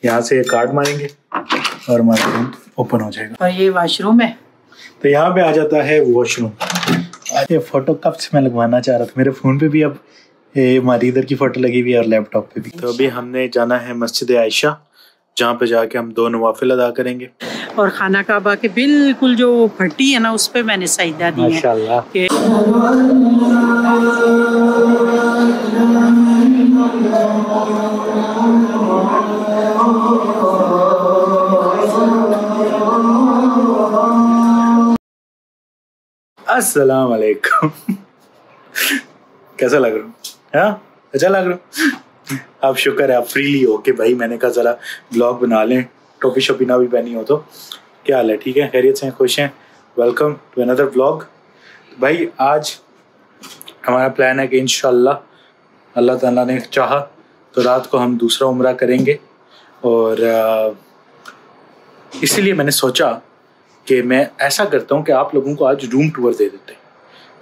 यहाँ से कार्ड मारेंगे और हमारा रूम ओपन हो जाएगा। और ये वॉशरूम है, तो यहाँ पे आ जाता है वॉशरूम। ये फोटो कब से मैं लगवाना चाह रहा था, मेरे फ़ोन पे भी अब हमारी इधर की फ़ोटो लगी हुई है और लैपटॉप पे भी। तो अभी हमने जाना है मस्जिद आयशा, जहाँ पे जाके हम 2 नवाफिल अदा करेंगे। और खाना काबा के बिल्कुल जो फटी है ना, उस पे मैंने सजदा दी है माशाल्लाह। अस्सलाम वालेकुम। कैसा लग रहा हूँ? हाँ, अच्छा लग रहा हूँ। आप शुक्र है आप फ्रीली हो कि भाई मैंने कहा ज़रा ब्लॉग बना लें, टोपी शोपी ना भी पहनी हो तो। क्या हाल है? ठीक है, खैरियत से खुश हैं? Welcome to another blog. भाई आज हमारा प्लान है कि इंशाल्लाह अल्लाह ताला ने चाहा तो रात को हम दूसरा उम्रा करेंगे। और इसीलिए मैंने सोचा कि मैं ऐसा करता हूँ कि आप लोगों को आज रूम टूर दे देते हैं।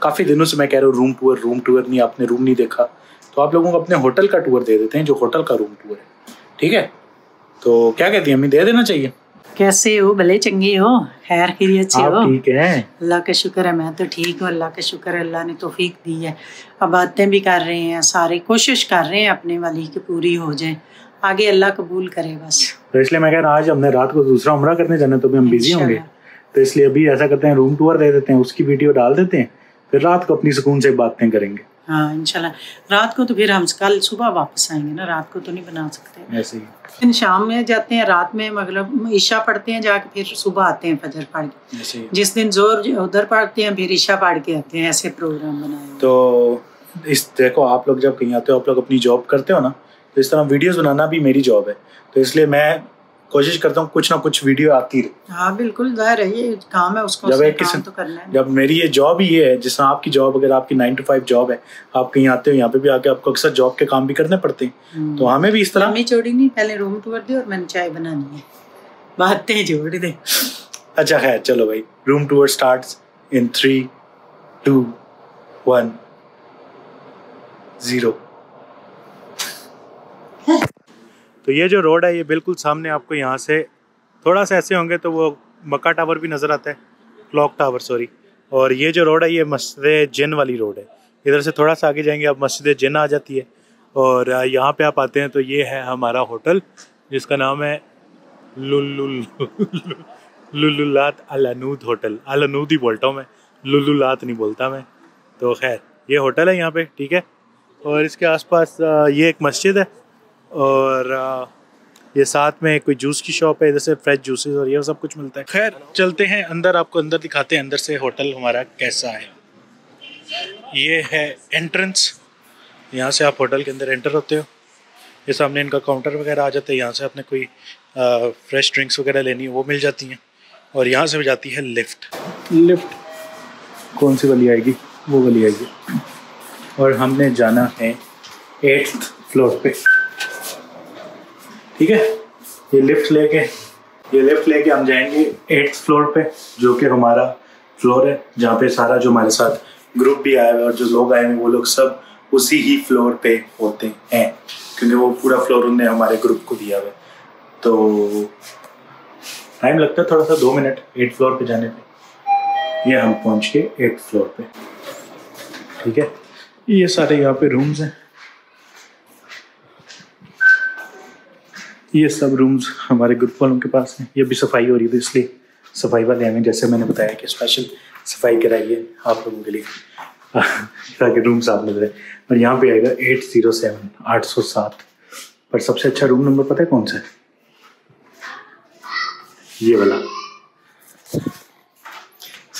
काफ़ी दिनों से मैं कह रहा हूँ रूम टूर नहीं, आपने रूम नहीं देखा, तो आप लोगों को अपने होटल का टूर दे देते हैं, जो होटल का रूम टूर है। ठीक है, तो क्या कहती हैं अम्मी, दे देना चाहिए? कैसे हो? भले चंगे हो? खैर खैरियत से हो? ठीक है, अल्लाह का शुक्र है, मैं तो ठीक हूँ। अल्लाह का शुक्र है, अल्लाह ने तौफीक दी है। अब बातें भी कर रहे हैं, सारे कोशिश कर रहे हैं अपने वाली की पूरी हो जाए, आगे अल्लाह कबूल करे बस। तो इसलिए मैं कह रहा हूँ आज हमने रात को दूसरा उम्रा करने जाना, तो भी हम बिजी होंगे, तो इसलिए अभी ऐसा करते हैं रूम टूर दे देते हैं, उसकी वीडियो डाल देते हैं, फिर रात को अपनी सुकून से बातें करेंगे। हाँ इंशाल्लाह। रात को तो फिर हम कल सुबह वापस आएंगे ना, रात को तो नहीं बना सकते। ऐसे ही फिर शाम में जाते हैं, रात में मतलब ईशा पढ़ते हैं जाके, फिर सुबह आते हैं फजर पढ़ के। जिस दिन जोर उधर पढ़ते हैं फिर ईशा पढ़ के आते हैं, ऐसे प्रोग्राम बनाए। तो इस देखो, आप लोग जब कहीं आते हो, आप लोग अपनी जॉब करते हो ना, तो इस तरह वीडियोस बनाना भी मेरी जॉब है, तो इसलिए मैं कोशिश करता हूँ कुछ ना कुछ वीडियो आती रहे। हाँ बिल्कुल, जाहिर है ये काम है, उसको काम तो करना है। जब मेरी ये जॉब ही है, जिस तरह आपकी जॉब, अगर आपकी 9 to 5 जॉब है, आप कहीं आते हो यहाँ पे भी आके आपको अक्सर जॉब के काम भी करने पड़ते हैं, तो हमें भी इस तरह। हमें छोड़ी नहीं, पहले रूम टूर दे और मैंने चाय बनानी है, बातें जोड़ दे। अच्छा खैर चलो भाई, रूम टूर स्टार्ट्स इन 3, 2, 1, 0। तो ये जो रोड है, ये बिल्कुल सामने आपको यहाँ से थोड़ा सा ऐसे होंगे तो वो मक्का टावर भी नज़र आता है, क्लॉक टावर सॉरी। और ये जो रोड है ये मस्जिद जिन वाली रोड है, इधर से थोड़ा सा आगे जाएंगे आप मस्जिद जिन आ जाती है। और यहाँ पे आप आते हैं तो ये है हमारा होटल, जिसका नाम है लुलुलात अल अनूद होटल। अल अनूद ही बोलता हूँ मैं, लुलुलात नहीं बोलता मैं। तो खैर ये होटल है यहाँ पे, ठीक है। और इसके आसपास ये एक मस्जिद है, और ये साथ में कोई जूस की शॉप है, इधर से फ्रेश जूसेस और ये सब कुछ मिलता है। खैर चलते हैं अंदर, आपको अंदर दिखाते हैं अंदर से होटल हमारा कैसा है। ये है एंट्रेंस, यहाँ से आप होटल के अंदर एंटर होते हो। ये सामने इनका काउंटर वगैरह आ जाता है, यहाँ से आपने कोई फ्रेश ड्रिंक्स वगैरह लेनी है वो मिल जाती हैं। और यहाँ से जाती है लिफ्ट कौन सी वाली आएगी? वो वाली आएगी। और हमने जाना है 8th फ्लोर पे, ठीक है। ये लिफ्ट लेके हम जाएंगे 8th फ्लोर पे, जो कि हमारा फ्लोर है, जहाँ पे सारा जो हमारे साथ ग्रुप भी आया है और जो लोग आए हैं वो लोग सब उसी ही फ्लोर पे होते हैं, क्योंकि वो पूरा फ्लोर उन्होंने हमारे ग्रुप को दिया हुआ है। तो टाइम लगता है थोड़ा सा, 2 मिनट 8th फ्लोर पे जाने पे। ये हम पहुँच गए 8th फ्लोर पे, ठीक है। ये सारे यहाँ पे रूम्स हैं, ये सब रूम्स हमारे ग्रुप वालों के पास हैं। ये भी सफाई हो रही थी, इसलिए सफाई वाले हमें, जैसे मैंने बताया कि स्पेशल सफाई कराई है आप लोगों के लिए ताकि रूम साफ लग रहे। और यहाँ पे आएगा 807 807। पर सबसे अच्छा रूम नंबर पता है कौन सा है? ये वाला।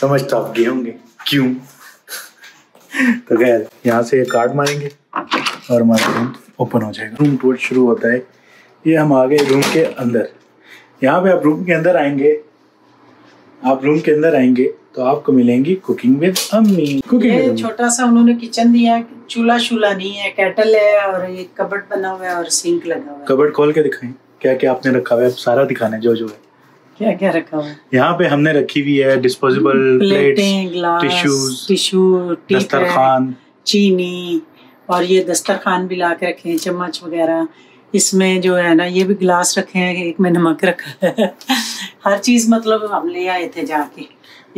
समझ तो आप गए होंगे क्यों। तो खैर यहाँ से कार्ड मारेंगे और हमारा रूम ओपन हो जाएगा। रूम टूर शुरू होता है। ये हम आ गए रूम के अंदर। यहाँ पे आप रूम के अंदर आएंगे तो आपको मिलेंगी कुकिंग विद अम्मी। ये छोटा सा उन्होंने किचन दिया है, चूल्हा नहीं है, केटल है और ये कबर्ड बना हुआ है और सिंक लगा हुआ है। कबर्ड खोल के दिखाएं क्या क्या आपने रखा हुआ है, सारा दिखाना है जो है। क्या क्या रखा हुआ है? यहाँ पे हमने रखी हुई है डिस्पोजेबल प्लेट्स, टिश्यू, दस्तरखान, चीनी, और ये दस्तरखान भी ला के रखे हैं, चम्मच वगैरह। इसमें जो है ना ये भी गिलास रखे हैं, एक में नमक रखा है। हर चीज़ मतलब हम ले आए थे जाके।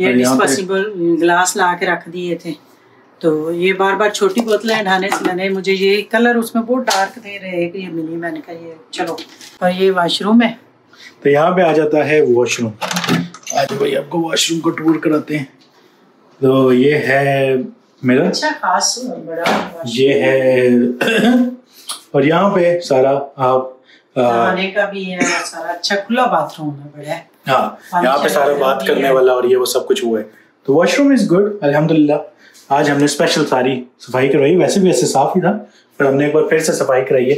ये डिस्पोजेबल गिलास ला के रख दिए थे। तो ये बार बार छोटी बोतलें ढाने से मैंने, मुझे ये कलर उसमें बहुत डार्क दे रहे कि ये मिली, मैंने कहा ये चलो। और ये वॉशरूम है, तो यहाँ पे आ जाता है वॉशरूम। आज भाई आपको वॉशरूम को टूर कराते हैं। तो ये है मेरा अच्छा खास बड़ा ये है और यहाँ पे सारा आप नहाने का भी है, सारा अच्छा खुला बाथरूम है बड़ा। हाँ, यहाँ पे सारा बात करने वाला और ये वो सब कुछ हुआ है। तो वॉशरूम इज गुड अल्हम्दुलिल्लाह। आज हमने स्पेशल सारी सफाई करवाई, वैसे भी ऐसे साफ ही था पर हमने एक बार फिर से सफाई कराई है।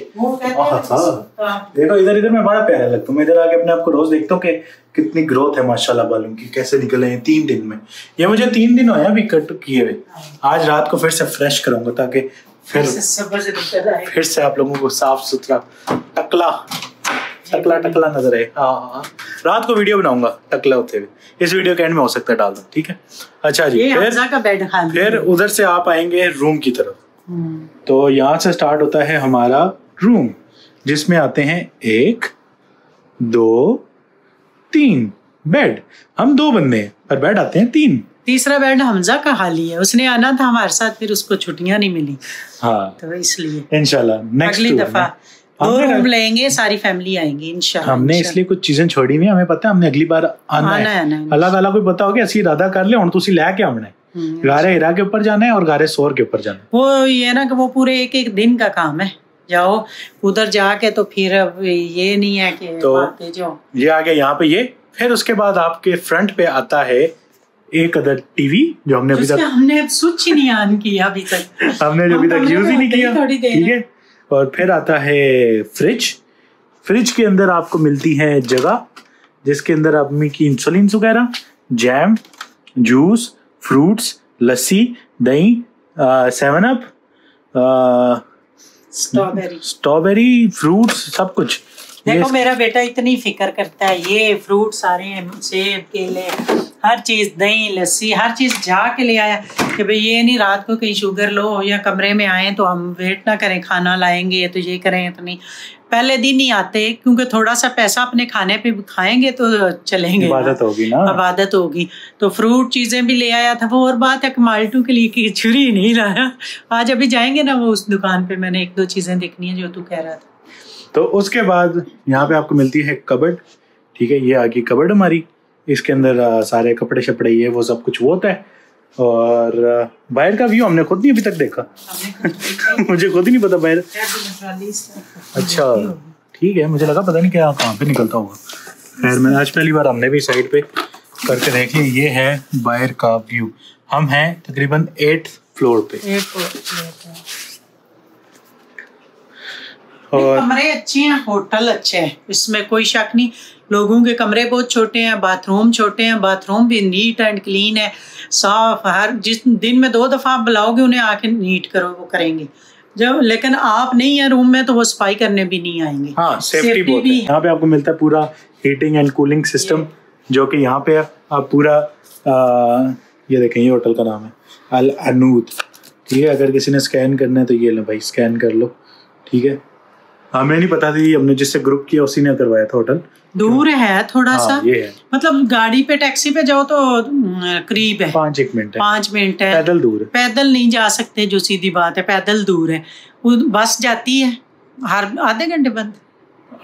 देखो इधर इधर मैं बड़ा प्यारा लगता हूँ। मैं इधर आके अपने आप को रोज देखता हूँ कि कितनी ग्रोथ है माशाल्लाह बालों की, कैसे निकले हैं 3 दिन में। ये मुझे 3 दिन हुए अभी कट किए हुए। आज रात को फिर से फ्रेश करूंगा ताकि फिर से आप लोगों को साफ सुथरा टकला नजर आए। हाँ, रात को वीडियो बनाऊंगा टकला होते हुए। इस वीडियो के एंड में हो सकता है डाल दूं, ठीक है। अच्छा जी, फिर उधर से आप आएंगे रूम की तरफ। तो यहाँ से स्टार्ट होता है हमारा रूम, जिसमें आते हैं 1 2 3 बेड। हम 2 बंदे हैं पर बेड आते हैं 3। तीसरा बेड हमजा का खाली है, उसने आना था हमारे साथ, फिर उसको छुट्टियां नहीं मिली। हाँ, तो इसलिए इंशाल्लाह नेक्स्ट अगली दफा 2 रूम लेंगे, सारी फैमिली आएंगी इंशाल्लाह। हमने इसलिए कुछ चीजें छोड़ी हुई, हमें पता है हमने अगली बार आना है। अल्लाह ताला को पता हो गया असि इरादा कर ले, हुण तुसी लेके आना है। गारे हिरा के ऊपर जाना है और गारे सोर के ऊपर जाना है। वो ये ना कि वो पूरे एक दिन का काम है। जाओ उधर जाके तो फिर ये नहीं है कि तो जाओ। ये आ गया यहाँ पे ये। फिर उसके बाद आपके फ्रंट पे आता है एक अदर टीवी जो हमने अभी तक स्विच ही नहीं ऑन किया अभी तक। हमने जो अभी तक यूज ही नहीं किया, ठीक है। और फिर आता है फ्रिज के अंदर आपको मिलती है जगह जिसके अंदर आदमी की इंसुलिन वगैरह, जैम, जूस, फ्रूट्स, लस्सी, दही, 7 अप, स्ट्रॉबेरी, फ्रूट्स, सब कुछ। देखो मेरा बेटा इतनी फिक्र करता है, ये फ्रूट सारे, सेब, केले, हर चीज, दही, लस्सी, हर चीज जाके ले आया कि भाई ये नहीं रात को कहीं शुगर लो या कमरे में आए तो हम वेट ना करें, खाना लाएंगे तो ये करें तो नहीं। पहले दिन ही आते क्योंकि थोड़ा सा पैसा अपने खाने पे खाएंगे तो चलेंगे, इबादत होगी ना, इबादत होगी। तो फ्रूट चीजें भी ले आया था। वो और बात है कि माल्टू के लिए की छुरी नहीं लाया। आज अभी जाएंगे ना वो उस दुकान पे, मैंने 1-2 चीजें देखनी है जो तू कह रहा था। तो उसके बाद यहाँ पे आपको मिलती है कबर्ड, ठीक है। ये आगे कबर्ड हमारी, इसके अंदर सारे कपड़े शपड़े ये वो सब कुछ होता है। और बाहर का व्यू हमने खुद नहीं अभी तक देखा। मुझे खुद ही नहीं पता बाहर। अच्छा ठीक है, मुझे लगा पता नहीं क्या कहाँ पे निकलता होगा। खैर मैं आज पहली बार हमने भी साइड पे करके देख लिया। ये है बाहर का व्यू। हम हैं तकरीबन 8th फ्लोर पे। और कमरे अच्छे हैं, होटल अच्छे हैं, इसमें कोई शक नहीं। लोगों के कमरे बहुत छोटे हैं, बाथरूम छोटे हैं, बाथरूम भी नीट एंड क्लीन है, साफ। हर जिस दिन में 2 दफा आप बुलाओगे उन्हें आके नीट करो, वो करेंगे। जब लेकिन आप नहीं है रूम में तो वो सफाई करने भी नहीं आएंगे। हाँ, सेफ्टी भी। यहाँ पे आपको मिलता है पूरा हीटिंग एंड कूलिंग सिस्टम, जो कि यहाँ पे आप पूरा ये देखें, ये होटल का नाम है अल अनूद, ठीक है। अगर किसी ने स्कैन करना है तो ये लो भाई, स्कैन कर लो, ठीक है। हमें नहीं पता थी, हमने जिससे ग्रुप किया उसी ने करवाया था। होटल दूर है थोड़ा सा, ये है। मतलब गाड़ी पे टैक्सी पे जाओ तो करीब है, 5 मिनट है, 5 मिनट है। पैदल दूर है, पैदल नहीं जा सकते, जो सीधी बात है, पैदल दूर है। बस जाती है हर आधे घंटे बंद,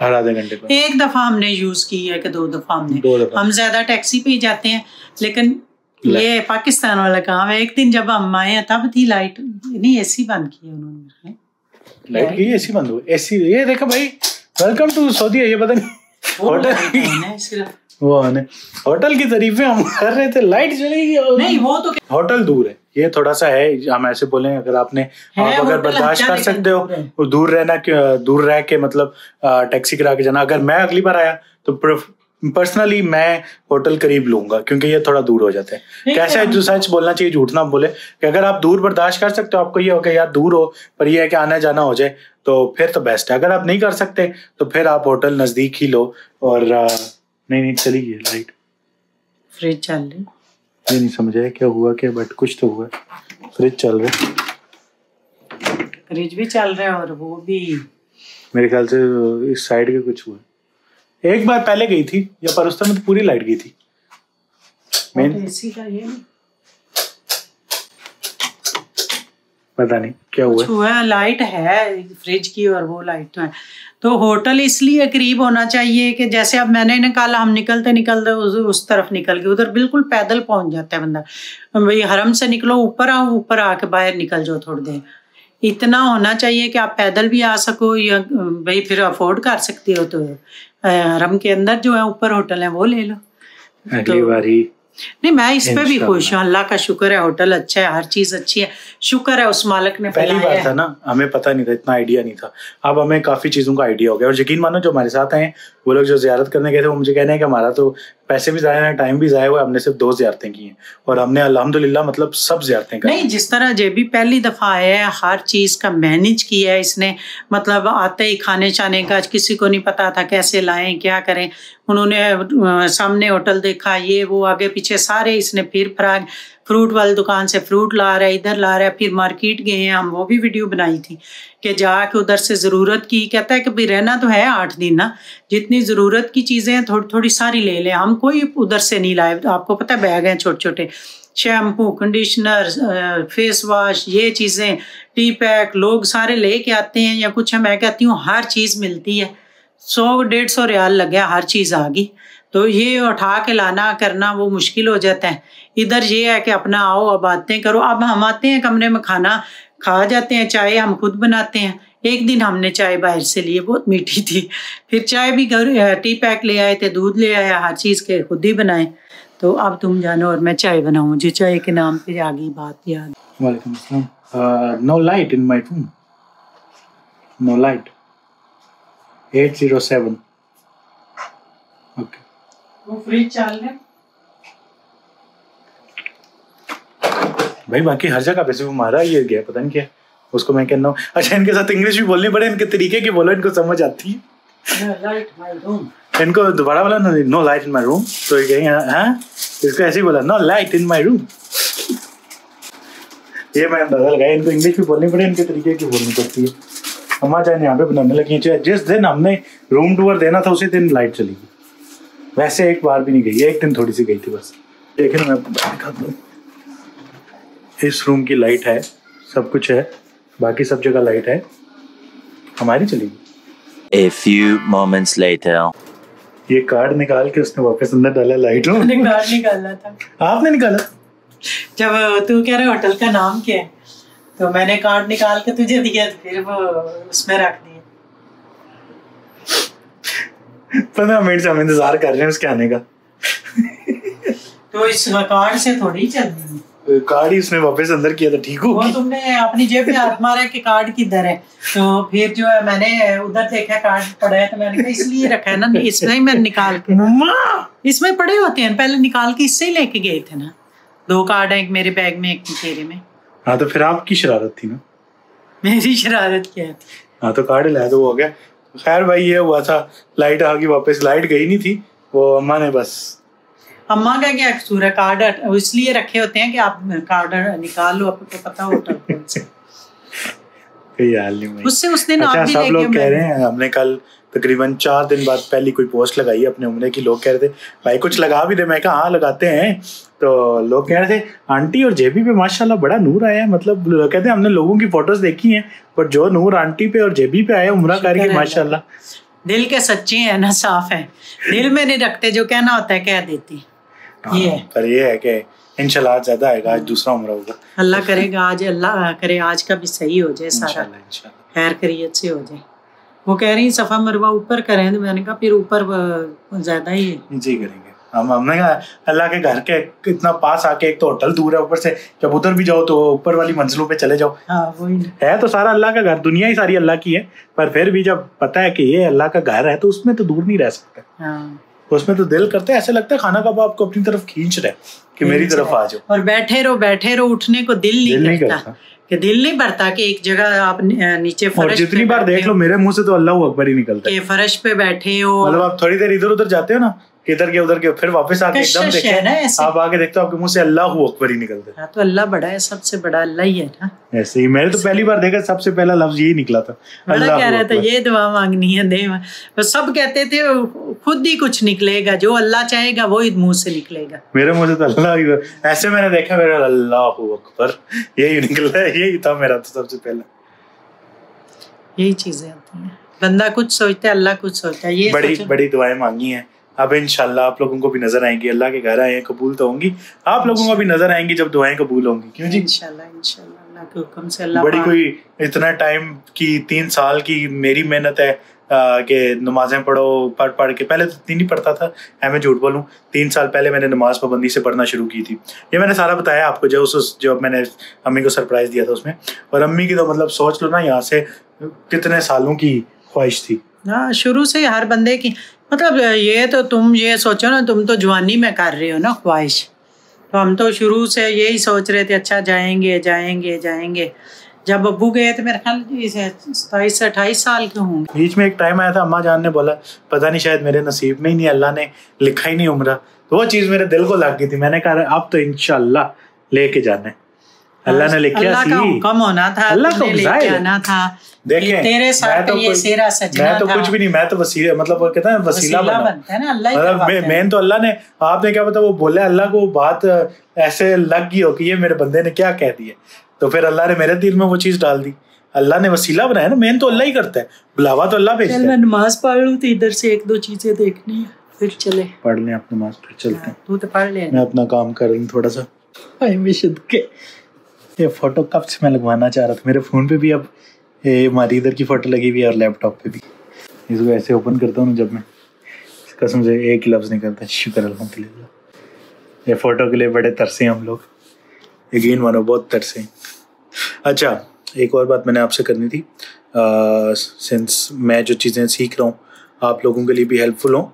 हर आधे घंटे पर। एक दफा हमने यूज की है कि 2 दफा हमने, हम ज्यादा टैक्सी पे ही जाते हैं। लेकिन ये पाकिस्तान वाला काम है। एक दिन जब हम आए तब थी लाइट नहीं, एसी बंद की है उन्होंने। लाइट की एसी बंद हो, एसी ये देखो भाई, वेलकम टू सऊदी। ये पता नहीं होटल वो है होटल की तारीफें हम कर रहे थे, लाइट चलेगी नहीं। वो तो होटल दूर है, ये थोड़ा सा है। हम ऐसे बोले, अगर आपने आप अगर बर्दाश्त कर सकते हो दूर रहना, दूर रह के मतलब टैक्सी करा के जाना। अगर मैं अगली बार आया तो पर्सनली मैं होटल करीब लूंगा, क्योंकि ये थोड़ा दूर हो जाता है। कैसे है, जो सच बोलना चाहिए, झूठ ना बोले। कि अगर आप दूर बर्दाश्त कर सकते हो, आपको ये हो कि यार दूर हो पर ये है कि आना जाना हो जाए, तो फिर तो बेस्ट है। अगर आप नहीं कर सकते तो फिर आप होटल नजदीक ही लो। और नहीं चली गई लाइट, फ्रिज चल रही, ये नहीं समझ आया क्या हुआ क्या, बट कुछ तो हुआ। फ्रिज चल रहा है, फ्रिज भी चल रहा है और वो भी मेरे ख्याल से इस साइड के कुछ हुआ। एक बार पहले गई थी या पर उस समय तो पूरी लाइट गई थी। एसी का ये नहीं पता नहीं क्या हुआ। लाइट है फ्रिज की और वो लाइट तो है। तो होटल इसलिए करीब होना चाहिए कि जैसे अब मैंने निकाला, हम निकलते निकलते उस तरफ निकल गए, उधर बिल्कुल पैदल पहुंच जाता है बंदा। भाई हरम से निकलो, ऊपर आओ, ऊपर आके बाहर निकल जाओ थोड़ी देर। इतना होना चाहिए कि आप पैदल भी आ सको, या भाई फिर अफोर्ड कर सकते हो तो हरम के अंदर जो है ऊपर होटल है वो ले लो। अगली बारी नहीं, मैं इस पे भी खुश हूँ, अल्लाह का शुक्र है, होटल अच्छा है, हर चीज अच्छी है, शुक्र है उस मालिक ने। पहली बार था ना, हमें पता नहीं था, इतना आइडिया नहीं था। अब हमें काफी चीजों का आइडिया हो गया। और यकीन मानो जो हमारे साथ आए वो लोग जो जियारत करने गए थे वो मुझे कहने हैं कि हमारा तो पैसे भी जाया है, टाइम भी जाया हुआ, हमने सिर्फ 2 जियारतें की हैं और हमने अल्हम्दुलिल्लाह मतलब सब जियारतें की। नहीं, जिस तरह जेबी पहली दफा आया है, हर चीज का मैनेज किया है इसने, मतलब आते ही खाने चाने का किसी को नहीं पता था कैसे लाएं क्या करें। उन्होंने सामने होटल देखा, ये वो आगे पीछे सारे इसने फिर फराग, फ्रूट वाली दुकान से फ्रूट ला रहा है, इधर ला रहा है, फिर मार्केट गए हैं हम, वो भी वीडियो बनाई थी कि जाके उधर से ज़रूरत की, कहता है कि भाई रहना तो है 8 दिन ना, जितनी ज़रूरत की चीज़ें हैं थोड़ी थोड़ी सारी ले लें। हम कोई उधर से नहीं लाए, आपको पता है बैग हैं छोटे छोटे, शैम्पू, कंडीशनर, फेस वॉश, ये चीज़ें, टी पैक लोग सारे ले के आते हैं या कुछ है। मैं कहती हूँ हर चीज़ मिलती है, 100-150 रियाल लग गया, हर चीज़ आ गई। तो ये उठा के लाना करना वो मुश्किल हो जाता है। इधर ये है कि अपना आओ, अब बातें करो। अब हम आते हैं कमरे में, खाना खा जाते हैं, चाय हम खुद बनाते हैं। एक दिन हमने चाय बाहर से ली, बहुत मीठी थी, फिर चाय भी घर टी पैक ले आए थे, दूध ले आया, हर चीज़ के खुद ही बनाए। तो अब तुम जानो और मैं चाय बनाऊँ, मुझे चाय के नाम पे आ गई बात याद। वालेकुम अस्सलाम। No light in my room, no light. 807 okay. वो फ्रिज चाल ले भाई, बाकी हर जगह पे सिर्फ हमारा ये गया, पता नहीं क्या उसको मैं कहना हूँ। अच्छा, इनके साथ इंग्लिश भी बोलनी पड़े, इनके तरीके की बोलो, इनको समझ आती है। लाइट माय रूम, इनको दोबारा बोला no light in my room, तो ये कहेंगे हाँ, इसको ऐसे ही बोला no light in my room. ये मैं अंदाजा लगाया, इनको इंग्लिश भी बोलनी पड़े, इनके तरीके की बोलनी पड़ती है। अम्मा जान यहाँ पे बनाने लगी, जिस दिन हमने रूम टूर देना था उसी दिन लाइट चली गई। वैसे एक बार भी नहीं गई, एक दिन थोड़ी सी गई थी बस। देखिए मैं आपको दिखाता हूँ, इस रूम की लाइट है, सब कुछ है, बाकी सब जगह लाइट है, हमारी चली गई। A few moments later. ये कार्ड निकाल के उसने वापस अंदर डाला लाइट में। कार्ड निकालना था, आपने निकाला? जब तू कह रहे होटल का नाम क्या है तो मैंने कार्ड निकाल के तुझे दिया, फिर वो उसमें रख दिया। 15 मिनट से हम इंतजार कर रहे हैं उसके आने का। तो इस कार्ड से थोड़ी चल रही है, कार्ड ही उसने वापस अंदर किया था, ठीक हो? वो तुमने अपनी जेब में हाथ मारा कि कार्ड किधर है, तो फिर जो है मैंने उधर देखा कार्ड पड़ा है, तो मैंने कहा इसलिए रखा है ना, इसमें मैंने निकाल के, इसमें पड़े होते हैं, पहले निकाल के इससे ही लेके गए थे ना। 2 कार्ड है, एक मेरे बैग में एक तेरे में। हाँ तो फिर आपकी शरारत थी ना? मेरी शरारत क्या थी? हाँ तो कार्ड लाया तो वो हो गया। खैर भाई, ये हुआ था, लाइट आ गई वापस, लाइट गई नहीं थी, वो अम्मा ने बस। अम्मा का क्या कसूर है, कार्ड इसलिए रखे होते हैं कि आप कार्ड निकाल लो, आपको पता होटल कौन से। कोई हाल नहीं भाई। उससे उस दिन अच्छा, आप भी सब लोग कह लेके रहे हैं, हमने कल तकरीबन 4 दिन बाद पहली कोई पोस्ट लगाई अपने उम्रे की, लोग कह रहे थे भाई कुछ लगा भी दे। मैं कहा हाँ लगाते हैं। तो लोग कह रहे थे आंटी और जेबी पे माशाल्लाह बड़ा नूर आया है, मतलब कहते हैं हमने लोगों की फोटोज देखी हैं, पर जो नूर आंटी पे और जेबी पे आया उम्रा करके माशाल्लाह। दिल के सच्चे हैं ना, साफ है, दिल में नहीं रखते, जो कहना होता है कह देती। ये है, पर ये है कि इंशाल्लाह आज ज्यादा आएगा, आज दूसरा उम्र होगा, अल्लाह करेगा, आज अल्लाह करे आज का भी सही हो जाए, सारा खैर खैरियत से हो जाए। वो कह रही सफा मरवा ऊपर करें, तो मैंने कहा फिर ऊपर ज्यादा ही है, नीचे करेंगे। हमने कहा अल्लाह के घर के इतना पास आके, एक तो होटल दूर है, ऊपर से जब उधर भी जाओ तो ऊपर वाली मंजिलों पे चले जाओ। हाँ, वही है तो सारा अल्लाह का घर, दुनिया ही सारी अल्लाह की है, पर फिर भी जब पता है कि ये अल्लाह का घर है तो उसमें तो दूर नहीं रह सकते। हाँ, उसमें तो दिल करते, ऐसे लगता है खाना कब आपको अपनी तरफ खींच रहे कि मेरी तरफ आ जाओ, और बैठे रहो, उठने को दिल नहीं करता, कि दिल नहीं भरता कि एक जगह आप नीचे फर्श, और जितनी बार देख लो मेरे मुंह से तो अल्लाह अकबर ही निकलता है कि फर्श पे बैठे हो। मतलब आप थोड़ी देर इधर उधर जाते हो ना, किधर के उधर के, फिर वापस आके एकदम कशिश है ना देखें, ऐसे। आप आगे देखते हो आपके मुंह से अल्लाह अकबर ही निकलता है। हाँ, तो अल्लाह बड़ा है, सबसे बड़ा अल्लाह ही है ना। ऐसे ही मैंने तो पहली बार देखा, सबसे पहला लफ्ज यही निकला था, बड़ा अल्लाह कह रहा था अकबर। ये दुआ मांगनी है, दे। बस सब कहते थे खुद ही कुछ निकलेगा, जो अल्लाह चाहेगा वो ही मुंह से निकलेगा। मेरे मुंह से तो अल्लाह ही, ऐसे मैंने देखा मेरा अल्लाह अकबर यही निकला है, यही था मेरा तो सबसे पहला। यही चीजें होती हैं, बंदा कुछ सोचता है अल्लाह कुछ सोचता है। ये बड़ी सोचो- बड़ी दुआएं मांगी हैं, अब इंशाल्लाह आप लोगों को भी नजर आएंगी, अल्लाह के घर आए हैं, कबूल तो होंगी, आप लोगों को भी नजर आएंगी जब दुआएं कबूल होंगी। क्यों जी? इंशाल्लाह इंशाल्लाह अल्लाह के हुक्म से। अल्लाह बड़ी पाक- कोई इतना टाइम की 3 साल की मेरी मेहनत है कि नमाजें पढ़ो, पढ़ पढ़ के, पहले तो 3 ही पढ़ता था, मैं झूठ बोलूं, 3 साल पहले मैंने नमाज पाबंदी से पढ़ना शुरू की थी। ये मैंने सारा बताया आपको जब मैंने अम्मी को सरप्राइज दिया था उसमें। और अम्मी की तो मतलब सोच लो ना, यहाँ से कितने सालों की ख्वाहिश थी। हाँ, शुरू से हर बंदे की, मतलब ये तो तुम ये सोचो ना, तुम तो जवानी में कर रहे हो ना ख्वाहिश, तो हम तो शुरू से यही सोच रहे थे, अच्छा जाएंगे जाएंगे जाएंगे। जब अब्बू गए तो मेरे ख्याल 27 से 28 साल के होंगे। बीच में एक टाइम आया था, अम्मा जान ने बोला पता नहीं शायद मेरे नसीब में ही नहीं, अल्लाह ने लिखा ही नहीं उम्र, तो वो चीज़ मेरे दिल को लग गई थी। मैंने कहा अब तो इंशाल्लाह लेके जाना है, अल्लाह ने लिखा अल्लाह का सी, हुक्म होना था, अल्लाह का तुमने लेके हुक्म आना था। देखें, तेरे साथ तो ये सेरा सजना मैं तो था। कुछ भी नहीं, मैं तो वसीला, मतलब वो कहता है वसीला बना, बनता है ना, अल्लाह ही मतलब करवाता है। मेन तो अल्लाह ने, आपने क्या पता वो बोले, अल्लाह को बात ऐसे लग गई हो कि ये मेरे बंदे ने क्या कह दिया, तो फिर अल्लाह ने मेरे दिल में वो चीज़ डाल दी। अल्लाह ने वसीला बनाया ना, मेन तो अल्लाह ही करता है, बुलावा तो अल्लाह भेजता चल मैं है। नमाज पढ़ लूँ तो इधर से 1-2 चीजें देखनी है, फिर चले। पढ़ लें आप नमाज, फिर चलते हैं। तू तो पढ़ ले। मैं अपना काम कर लूँ थोड़ा सा। हाय मिशद के ये फोटो कब से मैं लगवाना चाह रहा था, मेरे फ़ोन पे भी अब ये हमारी इधर की फ़ोटो लगी हुई है और लैपटॉप पे भी। इसको ऐसे ओपन करता हूँ ना जब मैं, कसम से एक लफ्ज़ निकलता है, शुक्र अल्हम्दुलिल्लाह। ये फ़ोटो के लिए बड़े तरसे हम लोग, यकीन मानो बहुत तरसे। अच्छा, एक और बात मैंने आपसे करनी थी, सिंस मैं जो चीज़ें सीख रहा हूँ आप लोगों के लिए भी हेल्पफुल हों।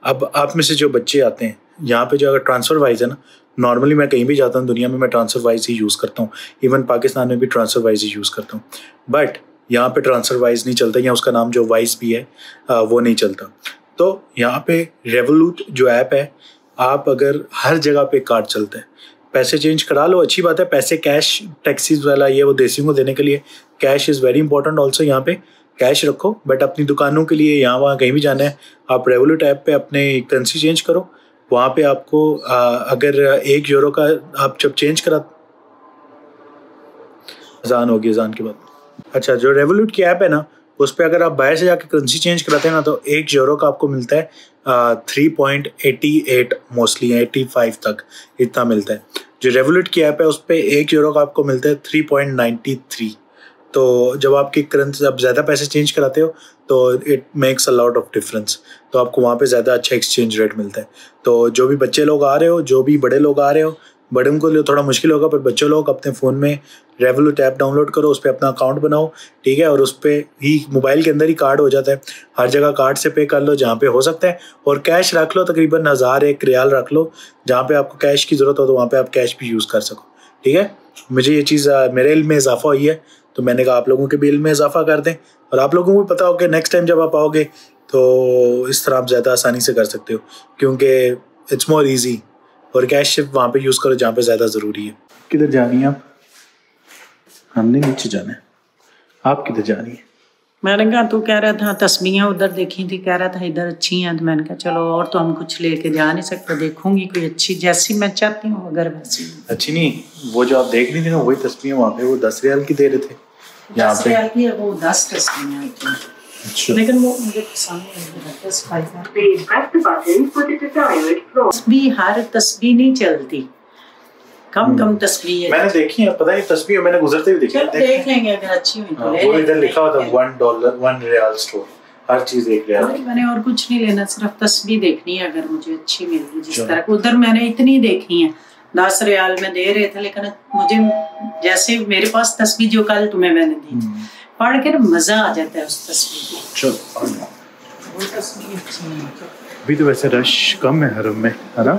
अब आप में से जो बच्चे आते हैं यहाँ पे, जो अगर ट्रांसफ़र वाइज है ना, नॉर्मली मैं कहीं भी जाता हूँ दुनिया में मैं ट्रांसफ़र वाइज ही यूज़ करता हूँ, इवन पाकिस्तान में भी ट्रांसफ़र वाइज ही यूज़ करता हूँ, बट यहाँ पे ट्रांसफ़र वाइज नहीं चलता, या उसका नाम जो वाइज भी है वो नहीं चलता। तो यहाँ पे रेवोलूट जो ऐप है, आप अगर हर जगह पे कार्ड चलता है, पैसे चेंज करा लो, अच्छी बात है, पैसे कैश टैक्सीज वाला ये वो देसियों को देने के लिए cash is very important also, यहाँ पे कैश रखो, बट अपनी दुकानों के लिए यहाँ वहाँ कहीं भी जाना है, आप रेवोलूट ऐप पे अपने करेंसी चेंज करो, वहाँ पे आपको अगर 1 यूरो का आप जब चेंज करा, अजान होगी, अजान के बाद। अच्छा, जो रेवोलूट की ऐप है ना, उस पर अगर आप बाहर से जाके करेंसी चेंज कराते हैं ना, तो 1 यूरो का आपको मिलता है 3.88 मोस्टली, 85 तक इतना मिलता है। जो रेवोलूट की ऐप है उस पर 1 यूरो का आपको मिलता है 3.93। तो जब आपकी करेंसी, जब ज़्यादा पैसे चेंज कराते हो तो it makes a lot of difference, तो आपको वहाँ पे ज़्यादा अच्छा एक्सचेंज रेट मिलता है। तो जो भी बच्चे लोग आ रहे हो, जो भी बड़े लोग आ रहे हो, बड़ों को लिए थोड़ा मुश्किल होगा, पर बच्चे लोग अपने फ़ोन में रेवोलूट ऐप डाउनलोड करो, उस पर अपना अकाउंट बनाओ, ठीक है, और उस पर ही मोबाइल के अंदर ही कार्ड हो जाता है, हर जगह कार्ड से पे कर लो जहाँ पे हो सकता है, और कैश रख लो, तकरीबन 1000-1 रियाल रख लो, जहाँ पे आपको कैश की ज़रूरत हो तो वहाँ पे आप कैश भी यूज़ कर सको, ठीक है। मुझे ये चीज़ मेरे इल्म में इजाफा हुई है, तो मैंने कहा आप लोगों के भी इल्म में इजाफा कर दें, और आप लोगों को भी पता हो कि नेक्स्ट टाइम जब आप आओगे तो इस तरह आप ज़्यादा आसानी से कर सकते हो, क्योंकि इट्स मोर ईजी, और कैश सिर्फ वहाँ पे यूज़ करो जहाँ पे ज़्यादा ज़रूरी है। किधर जानी है आप? हमने नीचे जाना है, आप किधर जानी है? मैंने कहा तू कह रहा था तस्बीहें उधर देखी थी, कह रहा था इधर अच्छी हैं, तो मैंने कहा चलो, और तो हम कुछ लेके जा नहीं सकते, देखूंगी कोई अच्छी जैसी मैं चाहती हूँ, अगर वैसी। अच्छी नहीं, वो जो आप देख रही थी ना वही तस्वीरें वहाँ पे वो 10 रियाल की दे रहे थे यहाँ 10 पे। रियाल की है वो, 10 तस्बीहें आई थी, अच्छा, लेकिन वो मुझे पसंद नहीं। Please press the button for the desired floor. तस्बीह, हर तस्बीह नहीं चलती, कम तस्बीह है। मैंने देखी है, पता नहीं तस्वीर मैंने गुजरते हुए देखी चलो देख लेंगे, अगर अच्छी हुई तो ले वो इधर लेंगे। लिखा हुआ था $1 रियाल स्टोर, हर चीज़ 1 रियाल। मैंने और कुछ नहीं लेना, सिर्फ तस्बीह देखनी है, अगर मुझे अच्छी मिल गई जिस चलो। तरह। उधर मैंने इतनी देखी है, 10 रियाल में दे रहे थे, लेकिन मुझे जैसे मेरे पास तस्बीह जो कल तुम्हें मैंने दी, पढ़ के मजा आ जाता है उस तस्बीह को। चलो, वो तस्बीह अच्छी है। अभी तो वैसे रश कम है हरम में, है ना?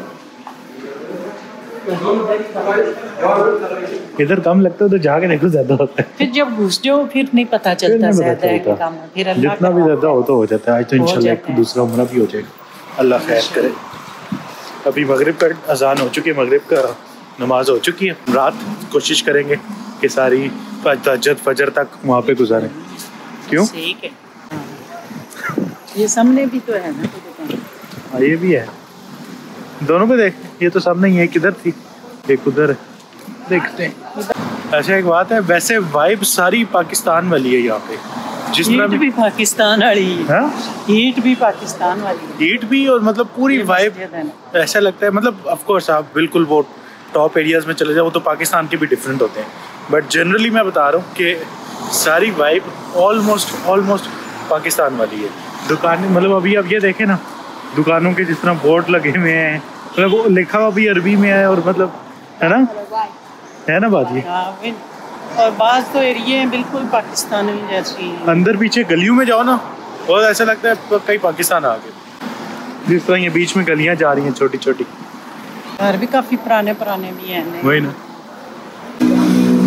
इधर कम लगता है तो जाके देखो ज्यादा होता है, फिर जब घुस जाओ फिर नहीं पता चलता नहीं पता ज्यादा है कि चलता। कम है, फिर अल्लाह जितना का भी ज्यादा हो तो हो जाता है। आज तो हो इंशाल्लाह जाता है। दूसरा उम्रा भी हो जाएगा। अल्लाह खैर करे। अभी मगरिब का अजान हो चुकी है, मगरिब का नमाज हो चुकी है। रात कोशिश करेंगे कि सारी तहज्जुद फजर तक वहाँ पे गुजारें। क्यों? ठीक है। ये सामने भी तो है ना दुकान। हाँ ये भी है, दोनों पे देख, ये तो सामने ही है, किधर थी एक उधर, देखते हैं। अच्छा एक बात है, वैसे वाइब सारी पाकिस्तान वाली है यहाँ पे, जिस तरह ईट भी पाकिस्तान वाली है। हाँ? ईट भी पाकिस्तान वाली है। ईट भी, और मतलब पूरी वाइब ऐसा लगता है, मतलब ऑफ कोर्स आप बिल्कुल वो टॉप एरियाज में चले जाओ, वो तो पाकिस्तान के भी डिफरेंट होते हैं, बट जनरली मैं बता रहा हूँ कि सारी वाइब ऑलमोस्ट पाकिस्तान वाली है। दुकान मतलब अभी आप ये देखें ना, दुकानों के जिस तरह बोर्ड लगे हुए हैं, मतलब वो लिखा हुआ भी अरबी में है, और मतलब है ना बात ये। और बाज़ तो एरिया हैं बिल्कुल पाकिस्तानी जैसी। अंदर पीछे गलियों में जाओ ना, और ऐसा लगता है कहीं पाकिस्तान आ गए, जिस तरह ये बीच में गलियां जा रही हैं छोटी छोटी। घर भी काफ़ी पुराने भी हैं। वही ना।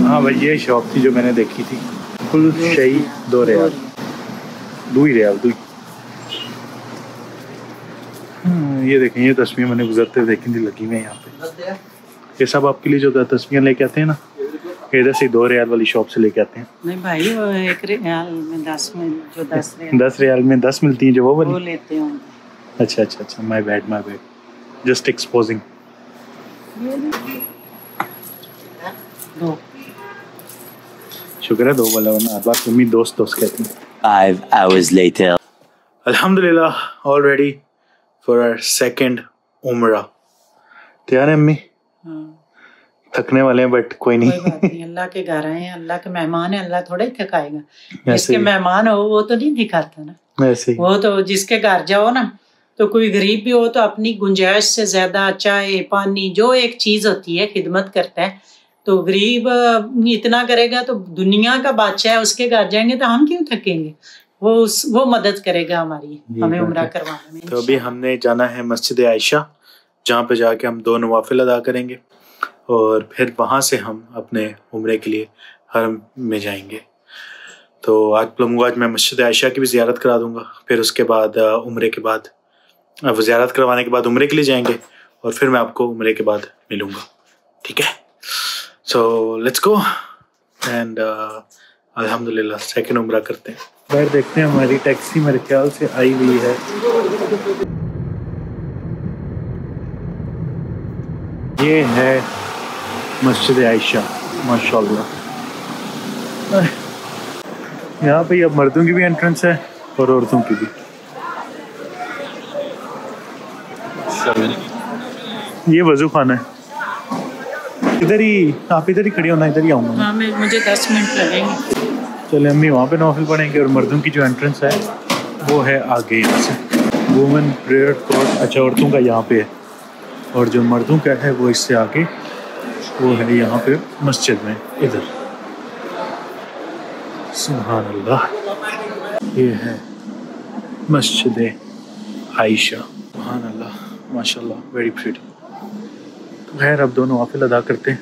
हाँ भाई ये शॉप थी जो मैंने देखी थी, फुल शही 2 रियाल, 2 रियाल। ये देखें, ये तस्वीर मैंने गुजरते हुए देखी थी, लगी हुई है यहाँ पे। ये सब आपके लिए जो तस्वीर लेके आते हैं ना, इधर से 2 रियाल वाली शॉप से लेके आते हैं। नहीं भाई, वो 1 रियाल में 10 में जो 10 रियाल में 10 मिलती हैं जो वो वाली, वो लेते होंगे। अच्छा, माय बैड, जस्ट एक्सपोजिंग। शुक्र है 2 वाला, वरना बात मम्मी दोस्त कहती हैं। 5 hours later. अल्हम्दुलिल्लाह, all ready for our second उम्रा। तैयार है अम्मी? थकने वाले हैं बट कोई नहीं। कोई बात नहीं, अल्लाह के घर आए हैं, अल्लाह के मेहमान है, अल्लाह थोड़ा ही थकाएगा। जिसके मेहमान हो वो तो नहीं दिखाता ना, ऐसे ही। वो तो जिसके घर जाओ ना, तो कोई गरीब भी हो तो अपनी गुंजाइश से ज्यादा चाय पानी जो एक चीज होती है खिदमत करता है। तो गरीब इतना करेगा तो दुनिया का बादशाह है, उसके घर जाएंगे तो हम क्यों थकेंगे? वो मदद करेगा हमारी, हमें उम्रा करवाने में। तो अभी हमने जाना है मस्जिद आयशा, जहाँ पे जाके हम 2 नवाफिल अदा करेंगे, और फिर वहाँ से हम अपने उम्रे के लिए हरम में जाएंगे। तो आज मैं मस्जिद आयशा की भी ज़ियारत करा दूँगा, फिर उसके बाद उम्रे के बाद वो ज़ियारत करवाने के बाद उम्रे के लिए जाएंगे, और फिर मैं आपको उम्रे के बाद मिलूँगा। ठीक है, सो लेट्स गो एंड अल्हम्दुलिल्लाह सेकंड उम्रा करते हैं। बाहर देखते हैं, हमारी टैक्सी मेरे ख्याल से आई हुई है। ये है मस्जिद आयशा, माशाल्लाह। यहाँ पे अब मर्दों की भी एंट्रेंस है और औरतों की भी। ये वजू खाना है, इधर ही, आप इधर ही खड़ी होना, इधर ही आऊँगा। हाँ, मुझे 10 मिनट लगेंगे। चले अम्मी वहाँ पे नौफिल पढ़ेंगे, और मर्दों की जो एंट्रेंस है वो है आगे यहाँ से। वुमेन प्रेयर कोर्ट, अच्छा औरतों का यहाँ पे है, और जो मर्दों का है वो इससे आगे, वो है यहाँ पे मस्जिद में इधर। सुभान अल्लाह, ये है मस्जिद आयशा। सुभान अल्लाह, माशाल्लाह, वेरी प्रीटी। तो खैर अब 2 नवाफिल अदा करते हैं,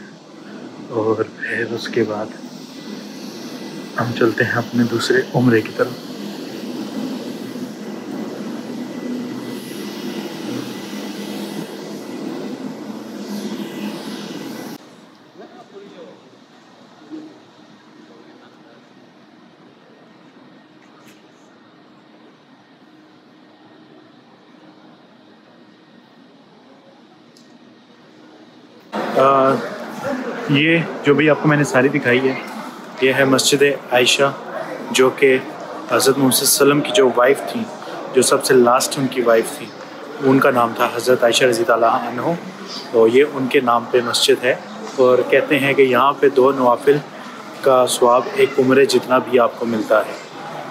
और फिर उसके बाद हम चलते हैं अपने दूसरे उम्रे की तरफ। ये जो भी आपको मैंने सारी दिखाई है, ये है मस्जिद आयशा, जो कि हज़रत मोहम्मद सल्लल्लाहु अलैहि वसल्लम की जो वाइफ थी, जो सबसे लास्ट उनकी वाइफ थी, उनका नाम था हज़रत आयशा रज़ी अल्लाह अन्हा। तो ये उनके नाम पे मस्जिद है, और कहते हैं कि यहाँ पे 2 नवाफिल का सवाब एक उम्रे जितना भी आपको मिलता है,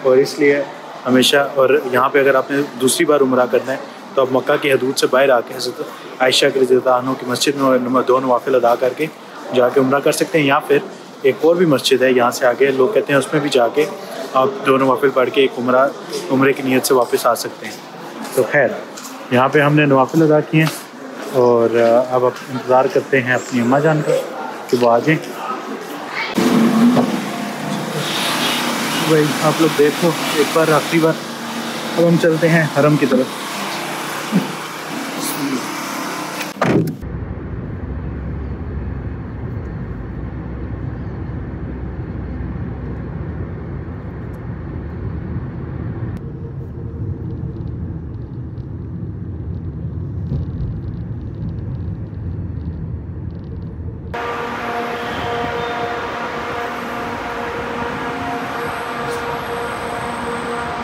और इसलिए हमेशा, और यहाँ पे अगर आपने दूसरी बार उम्रा करना है तो आप मक्का की हदूद से बाहर आके हज़रत आयशा की रज़ी अल्लाह अन्हा की मस्जिद में 2 नवाफिल अदा करके जाके उम्रा कर सकते हैं। या फिर एक और भी मस्जिद है यहाँ से आगे, लोग कहते हैं उसमें भी जाके आप 2 नवाफिल पढ़ के एक उम्रे की नीयत से वापस आ सकते हैं। तो खैर यहाँ पे हमने नवाफिल अदा किए हैं, और अब आप इंतज़ार करते हैं अपनी अम्मा जान का कि वो आ जाएँ। भाई आप लोग देखो एक बार, आखिरी बार, अब हम चलते हैं हरम की तरफ।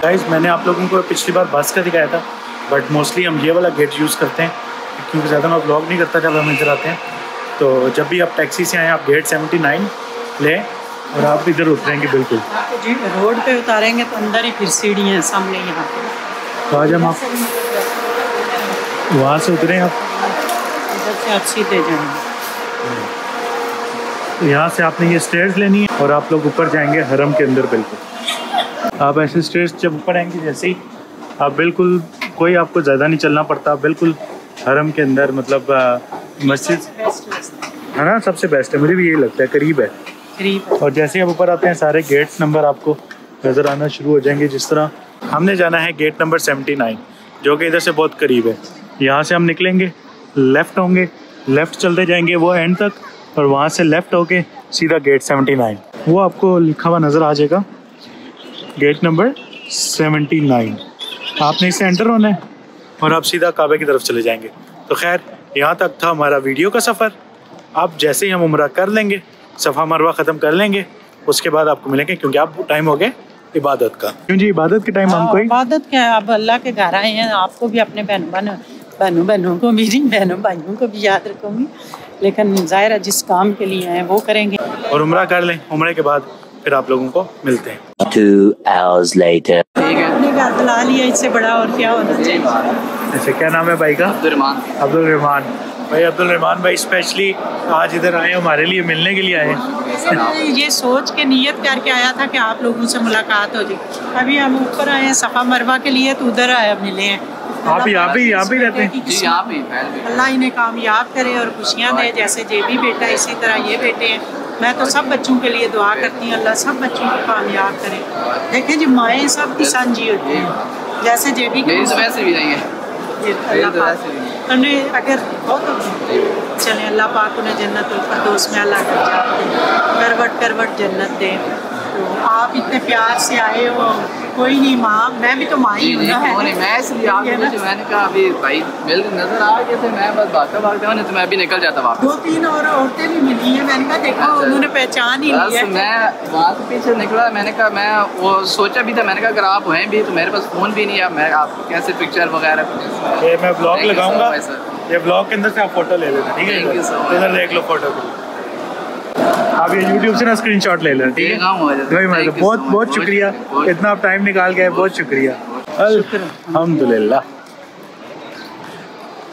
गाइस मैंने आप लोगों को पिछली बार बस का दिखाया था, बट मोस्टली हम ये वाला गेट यूज़ करते हैं क्योंकि ज़्यादा मैं ब्लॉग नहीं करता जब हम इधर आते हैं। तो जब भी आप टैक्सी से आएँ आप गेट 79 लें और आप इधर उतरेंगे बिल्कुल। जी रोड पे उतारेंगे तो अंदर ही फिर सीढ़ी है सामने यहाँ पे। तो आज हम आप वहाँ से उतरें, आप इधर से आप सीधे जाएंगे। तो यहाँ से आपने ये स्टेयर्स लेनी है और आप लोग ऊपर जाएंगे हरम के अंदर बिल्कुल। आप ऐसे स्टेयर्स जब ऊपर आएंगे जैसे ही आप बिल्कुल कोई आपको ज़्यादा नहीं चलना पड़ता, बिल्कुल हरम के अंदर मतलब मस्जिद है ना, सबसे बेस्ट है, मुझे भी यही लगता है, करीब है। और जैसे ही आप ऊपर आते हैं सारे गेट्स नंबर आपको नज़र आना शुरू हो जाएंगे। जिस तरह हमने जाना है गेट नंबर 79 जो कि इधर से बहुत करीब है। यहाँ से हम निकलेंगे, लेफ़्ट होंगे, लेफ़्ट चलते जाएंगे वो एंड तक और वहाँ से लेफ़्ट होके सीधा गेट 79 वो आपको लिखा हुआ नज़र आ जाएगा, गेट नंबर 79। आपने इससे एंटर होना है और आप सीधा काबे की तरफ चले जाएंगे। तो खैर यहाँ तक था हमारा वीडियो का सफ़र। अब जैसे ही हम उम्रा कर लेंगे, सफ़ा मरवा ख़त्म कर लेंगे, उसके बाद आपको मिलेंगे क्योंकि आप टाइम हो गए इबादत का। क्यों जी, इबादत के टाइम हमको इबादत क्या है, आप अल्लाह के घर आए हैं, आपको भी अपने बहनों को मेरी बहनों भाइयों को भी याद रखूँगी, लेकिन ज़ाहिर है जिस काम के लिए आए वो करेंगे। और उम्रा कर लें, उम्रे के बाद फिर आप लोगों को मिलते हैं। 2 hours later. अपने घर बुला लिया, इससे बड़ा और क्या होना चाहिए। अच्छा, क्या नाम है भाई का? अब्दुल रहमान भाई। अब्दुल रहमान भाई स्पेशली आज इधर आए हमारे लिए, मिलने के लिए आए। ये सोच के नियत करके आया था कि आप लोगों से मुलाकात हो जाए। अभी हम ऊपर आए हैं सफ़ा मरवा के लिए, तो उधर आए मिले हैं। आप यहाँ पे रहते हैं? अल्लाह इन्हें कामयाब करे और खुशियाँ दे, जैसे जे भी बेटा इसी तरह ये बेटे हैं। मैं तो सब बच्चों के लिए दुआ करती हूँ, अल्लाह सब बच्चों को कामयाब करे। देखें जी माएँ सब की सांझी होती हैं, जैसे जे भी वैसे भी नहीं है उन्हें अगर बहुत चले अल्लाह पाक उन्हें जन्नतुल फिरदौस में अल्लाह करवट जन्नत दे। तो आप इतने प्यार से आए हो, कोई नहीं माँ, मैं भी तो माँ ही हूँ ना। मैं इसलिए मैंने कहा अभी भाई मिल नजर आ गए थे, मैं बस भागता नहीं तो मैं भी निकल जाता वापस। 2-3 और औरतें भी मिली हैं, मैंने कहा देखा उन्होंने पहचान ही लिया। मैं वहाँ से पीछे निकला, मैंने कहा मैं वो सोचा भी था, मैंने कहा अगर आप हैं भी तो मेरे पास फ़ोन भी नहीं है, मैं आपको कैसे पिक्चर वगैरह ये मैं ब्लॉग लगाऊंगा, ये ब्लॉग के अंदर से आप फोटो ले लेना, ठीक है? इधर देख लो फोटो को, आप ये YouTube से ना स्क्रीनशॉट ले लेना, ठीक है? बहुत बहुत शुक्रिया, इतना आप टाइम निकाल गए, बहुत शुक्रिया। अल्हम्दुलिल्लाह।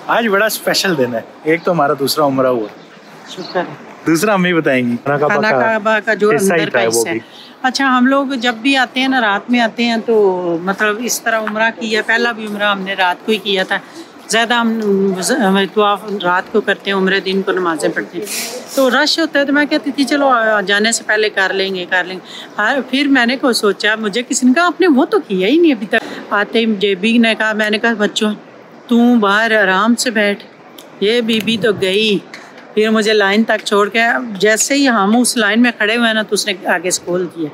आज बड़ा स्पेशल दिन है, एक तो हमारा दूसरा उम्रा हुआ, शुक्र। दूसरा हम ही बताएंगी खाना काबा का जो अंदर का हिस्सा है। अच्छा, हम लोग जब भी आते हैं ना रात में आते हैं, तो मतलब इस तरह उम्रा किया, पहला भी उम्रा हमने रात को ही किया था। ज़्यादा हम तो आप रात को करते हैं, उम्रे दिन को नमाज़ें पढ़ते हैं, तो रश होता है। तो मैं कहती थी चलो जाने से पहले कर लेंगे। हाँ, फिर मैंने को सोचा, मुझे किसी ने कहा आपने वो तो किया ही नहीं अभी तक। आते ही जेबी ने कहा, मैंने कहा बच्चों तू बाहर आराम से बैठ, ये बीबी तो गई। फिर मुझे लाइन तक छोड़ के, जैसे ही हम उस लाइन में खड़े हुए ना, तो उसने आगे से खोल दिया,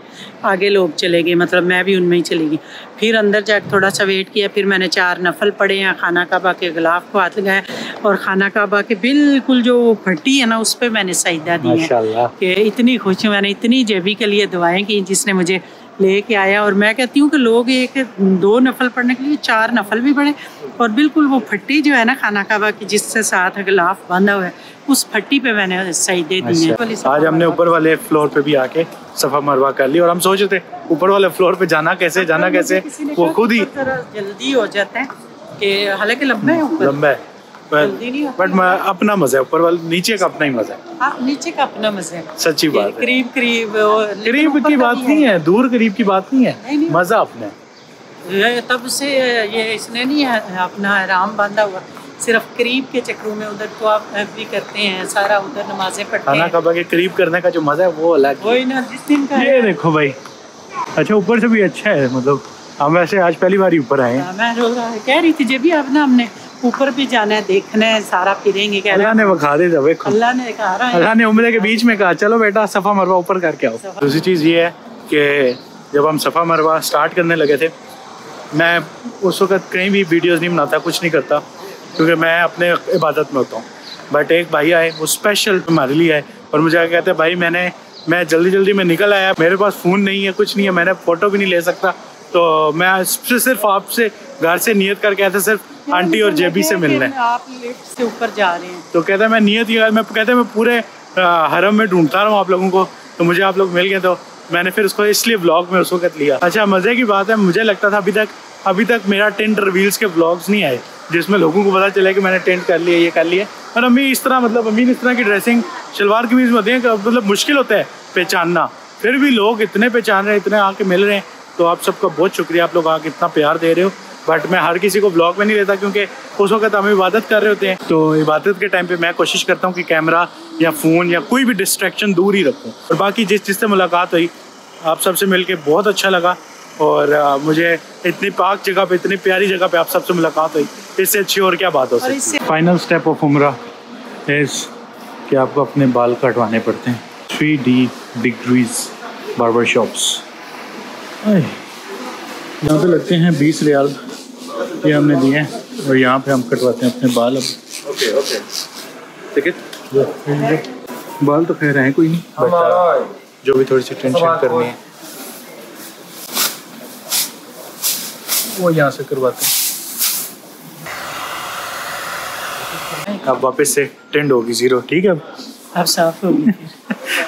आगे लोग चले गए, मतलब मैं भी उनमें ही चली गई। फिर अंदर जाकर थोड़ा सा वेट किया, फिर मैंने 4 नफल पढ़े हैं, खाना काबा के गिलाफ को हाथ लगाया और खाना काबा के बिल्कुल जो फटी है ना उस पर मैंने सजदा दिया कि इतनी खुशी, मैंने इतनी जेबी के लिए दुआएं की जिसने मुझे लेके आया। और मैं कहती हूँ कि लोग 1-2 नफल पढ़ने के लिए 4 नफल भी पढ़े, और बिल्कुल वो फट्टी जो है ना खाना काबा की जिससे साथ गिलाफ बांधा हुआ है, उस फट्टी पे मैंने सजदे दिए हैं। आज हमने ऊपर वाले फ्लोर पे भी आके सफ़ा मरवा कर ली, और हम सोच रहे थे ऊपर वाले फ्लोर पे जाना कैसे, वो खुद ही जल्दी हो जाता है कि हालांकि लंबा है, बट अपना मजा है, ऊपर वाले नीचे का अपना ही मजा है। हाँ, नीचे का अपना मजा है, सच्ची बात है। करीब की बात नहीं है, दूर करीब की बात नहीं है, मजा अपना है। तब से ये इसने नहीं है अपना आराम बांधा हुआ, सिर्फ करीब के चक्रों में। उधर तो आप भी करते हैं सारा, उधर नमाजें पढ़ते हैं। खाना काबा के करीब करने का जो मजा है वो अलग है। वही ना, जिस दिन का ये देखो भाई, अच्छा ऊपर से भी अच्छा है, मतलब हम वैसे आज पहली बार ऊपर आए हैं। मैं कह रही थी जब भी अब ना हमने ऊपर भी जाना है, देखना है, सारा फिरेंगे। अल्लाह ने बखा दे, अल्लाह ने कहा, अल्लाह ने उम्रे के बीच में कहा चलो बेटा सफ़ा मरवा ऊपर करके आओ। दूसरी चीज़ ये है कि जब हम सफ़ा मरवा स्टार्ट करने लगे थे, मैं उस वक्त कहीं भी वीडियोस नहीं बनाता, कुछ नहीं करता, क्योंकि मैं अपने इबादत में होता हूँ। बट एक भाई आए, वो स्पेशल हमारे लिए आए और मुझे कहते हैं भाई मैं जल्दी में निकल आया, मेरे पास फ़ोन नहीं है, कुछ नहीं है, मैंने फ़ोटो भी नहीं ले सकता, तो मैं सिर्फ आपसे घर से नियत करके आया था सिर्फ आंटी और जेबी से मिलने। आप लिफ्ट से ऊपर जा रहे हैं तो कहता है मैं नियत किया, मैं कहता है मैं पूरे हरम में ढूंढता रहा हूँ आप लोगों को, तो मुझे आप लोग मिल गए, तो मैंने फिर उसको इसलिए व्लॉग में उस वक्त लिया। अच्छा मज़े की बात है, मुझे लगता था अभी तक मेरा टेंट रिवील्स के व्लॉग्स नहीं आए जिसमें लोगों को पता चला कि मैंने टेंट कर लिया, ये कर लिया। और अम्मी इस तरह की ड्रेसिंग शलवार कमीज में होती है, मतलब मुश्किल होता है पहचानना, फिर भी लोग इतने पहचान रहे हैं, इतने आके मिल रहे हैं, तो आप सबका बहुत शुक्रिया, आप लोग आके इतना प्यार दे रहे हो। बट मैं हर किसी को ब्लॉग में नहीं लेता क्योंकि उस वक्त हम इबादत कर रहे होते हैं, तो इबादत के टाइम पे मैं कोशिश करता हूँ कि कैमरा या फ़ोन या कोई भी डिस्ट्रैक्शन दूर ही रखूँ। और बाकी जिससे मुलाकात हुई, आप सबसे मिल के बहुत अच्छा लगा, और मुझे इतनी पाक जगह पे, इतनी प्यारी जगह पे आप सबसे मुलाकात हुई, इससे अच्छी और क्या बात हो सकती है। फाइनल स्टेप ऑफ उम्रा इज़ कि आपको अपने बाल कटवाने पड़ते हैं। 3D डिग्रीज बार्बर शॉप्स, यहाँ पे लगते हैं 20 रियाल, ये हमने दिए हैं, और यहाँ पे हम कटवाते हैं अपने बाल। अब ओके ठीक है, बाल तो खैर हैं कोई नहीं, बट जो भी थोड़ी सी टेंशन करनी है वो यहाँ से करवाते हैं। अब वापस से टेंड होगी 0, ठीक है, अब साफ होगी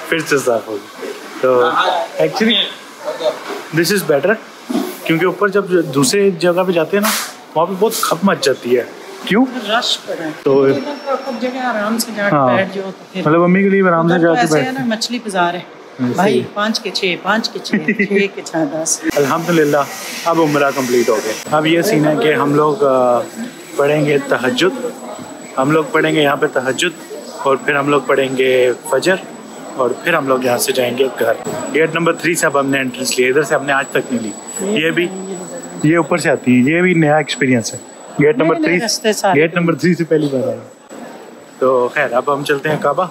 फिर से साफ होगी। तो एक्चुअली दिस इज़ बेटर, क्योंकि ऊपर जब दूसरे जगह पे जाते हैं ना, वहाँ पे बहुत खप मच जाती है। क्यों? रश पड़ा है, तो जगह आराम से जाके बैठ जाओ, तो फिर मतलब मम्मी के लिए आराम से जाके बैठ। ना मछली बाजार है भाई, 5 के 6, 5 के 6, 6 के 6, 10। अल्हम्दुलिल्लाह अब उम्रा कंप्लीट हो गया। अब ये सीन है कि हम लोग पढ़ेंगे तहज्जुद, हम लोग पढ़ेंगे यहाँ पे तहज्जुद, और फिर हम लोग पढ़ेंगे फजर, और फिर हम लोग यहाँ से जाएंगे घर। गेट नंबर 3 से अब हमने एंट्रेंस लिया, इधर से हमने आज तक नहीं ली, ये भी ये ऊपर से आती है, ये भी नया एक्सपीरियंस है। गेट नंबर 3 से पहली बार आया। तो खैर अब हम चलते हैं काबा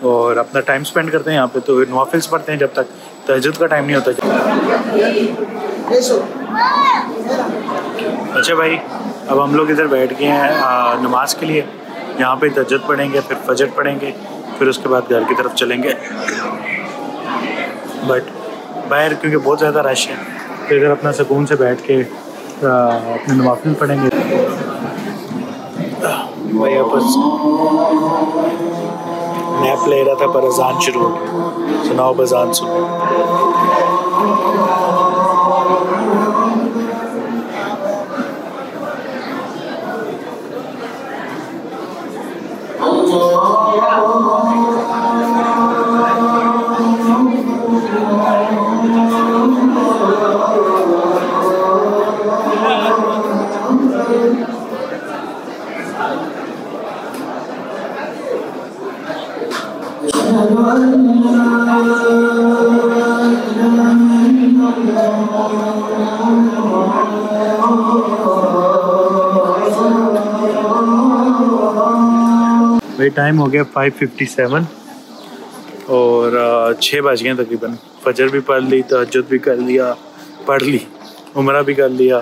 और अपना टाइम स्पेंड करते हैं यहाँ पे, तो नवाफिल्स पढ़ते हैं जब तक तहज्जुद का टाइम नहीं होता। अच्छा भाई, अब हम लोग इधर बैठ गए हैं नमाज के लिए, यहाँ पे तहज्जुद पढ़ेंगे, फिर फजर पढ़ेंगे, फिर उसके बाद घर की तरफ चलेंगे। बट बाहर क्योंकि बहुत ज़्यादा रश है, तो इधर अपना सुकून से बैठ के अपने नवाफिल पढ़ेंगे। भाई आपस नैप ले रहा था पर अजान शुरू हो गई, सुनाओ बजान सुनो। भाई टाइम हो गया 5:57 और 6 बज गए तकरीबन। फजर भी पढ़ ली, तहज्जुद भी कर लिया, पढ़ ली, उम्रा भी कर लिया।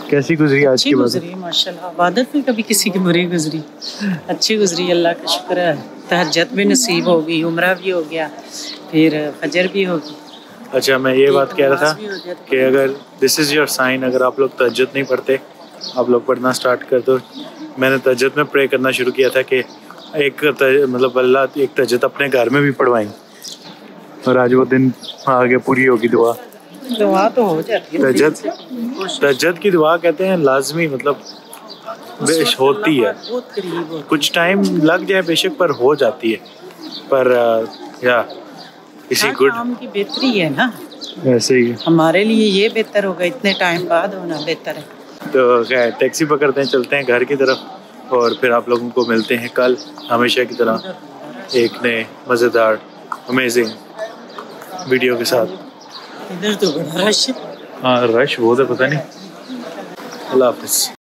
कैसी गुजरी आज की गुजरी माशाल्लाह, इबादत भी कभी किसी की बुरी गुजरी, अच्छी गुजरी, अल्लाह का शुक्र है। तहज्जुद भी नसीब हो गई, उम्रा भी हो गया, फिर फजर भी होगी। अच्छा मैं ये बात कह रहा था कि अगर दिस इज़ योर साइन, अगर आप लोग तहज्जुद नहीं पढ़ते, आप लोग पढ़ना स्टार्ट कर दो। मैंने तहज्जुद में प्रे करना शुरू किया था कि मतलब अल्लाह एक तहज्जुद अपने घर में भी पढ़वाएं, और आज वो दिन आगे पूरी होगी। दुआ तो हो जाती है, तहज्जुद की दुआ कहते हैं लाजमी, मतलब बेश होती है, बहुत करीब होती, कुछ टाइम लग जाए बेशक पर हो जाती है। पर या इसी गुड काम की बेहतरी है ना, ऐसे ही हमारे लिए ये बेहतर होगा, इतने टाइम बाद होना बेहतर है। तो खैर टैक्सी पकड़ते हैं, चलते हैं घर की तरफ, और फिर आप लोगों को मिलते हैं कल हमेशा की तरह एक नए मज़ेदार अमेजिंग वीडियो के साथ। इधर तो बड़ा रश है। हाँ रश बहुत है, पता नहीं। अल्लाह हाफिज़।